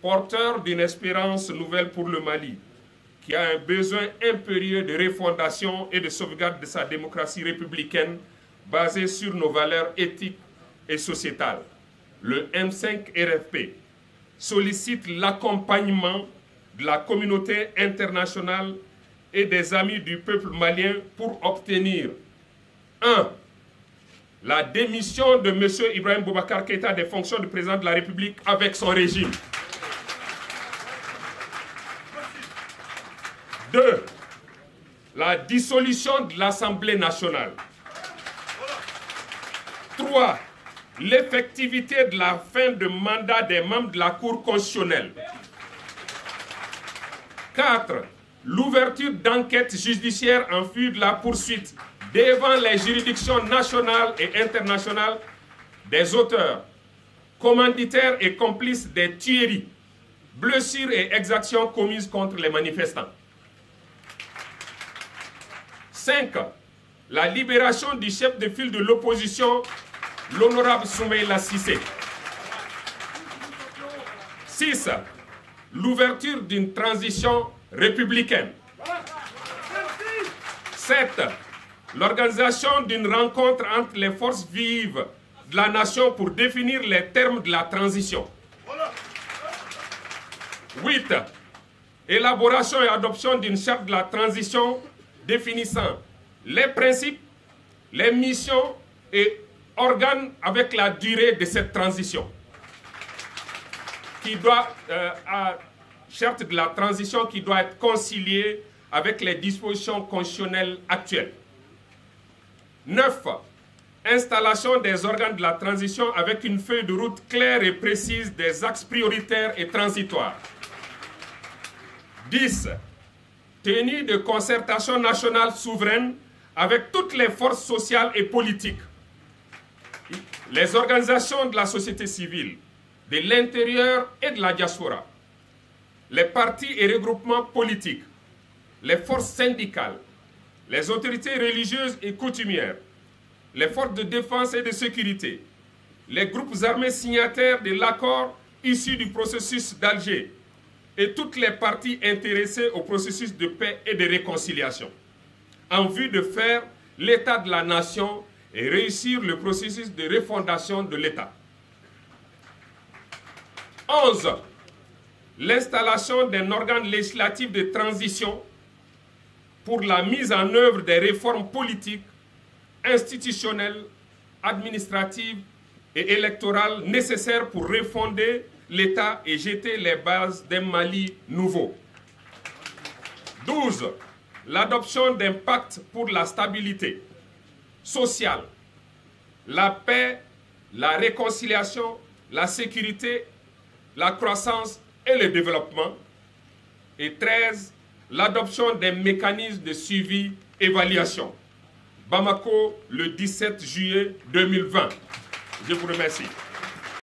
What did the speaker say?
porteur d'une espérance nouvelle pour le Mali, qui a un besoin impérieux de refondation et de sauvegarde de sa démocratie républicaine basée sur nos valeurs éthiques et sociétales. Le M5 RFP sollicite l'accompagnement de la communauté internationale et des amis du peuple malien pour obtenir 1. La démission de M. Ibrahim Boubacar Keïta des fonctions de président de la République avec son régime. 2. La dissolution de l'Assemblée nationale. 3. L'effectivité de la fin de mandat des membres de la Cour constitutionnelle. 4. L'ouverture d'enquêtes judiciaires en vue de la poursuite devant les juridictions nationales et internationales des auteurs, commanditaires et complices des tueries, blessures et exactions commises contre les manifestants. 5. La libération du chef de file de l'opposition, l'honorable Soumaïla Cissé. 6. L'ouverture d'une transition républicaine. 7. L'organisation d'une rencontre entre les forces vives de la nation pour définir les termes de la transition. 8. Élaboration et adoption d'une charte de la transition définissant les principes, les missions et organes avec la durée de cette transition, qui doit, charte de la transition qui doit être conciliée avec les dispositions constitutionnelles actuelles. 9. Installation des organes de la transition avec une feuille de route claire et précise des axes prioritaires et transitoires. 10. Tenue de concertation nationale souveraine avec toutes les forces sociales et politiques, les organisations de la société civile, de l'intérieur et de la diaspora, les partis et regroupements politiques, les forces syndicales, les autorités religieuses et coutumières, les forces de défense et de sécurité, les groupes armés signataires de l'accord issu du processus d'Alger et toutes les parties intéressées au processus de paix et de réconciliation, en vue de faire l'état de la nation et réussir le processus de refondation de l'État. 11. L'installation d'un organe législatif de transition pour la mise en œuvre des réformes politiques, institutionnelles, administratives et électorales nécessaires pour refonder l'État et jeter les bases d'un Mali nouveau. 12. L'adoption d'un pacte pour la stabilité sociale, la paix, la réconciliation, la sécurité, la croissance et le développement. Et 13. L'adoption des mécanismes de suivi-évaluation. Bamako, le 17 juillet 2020. Je vous remercie.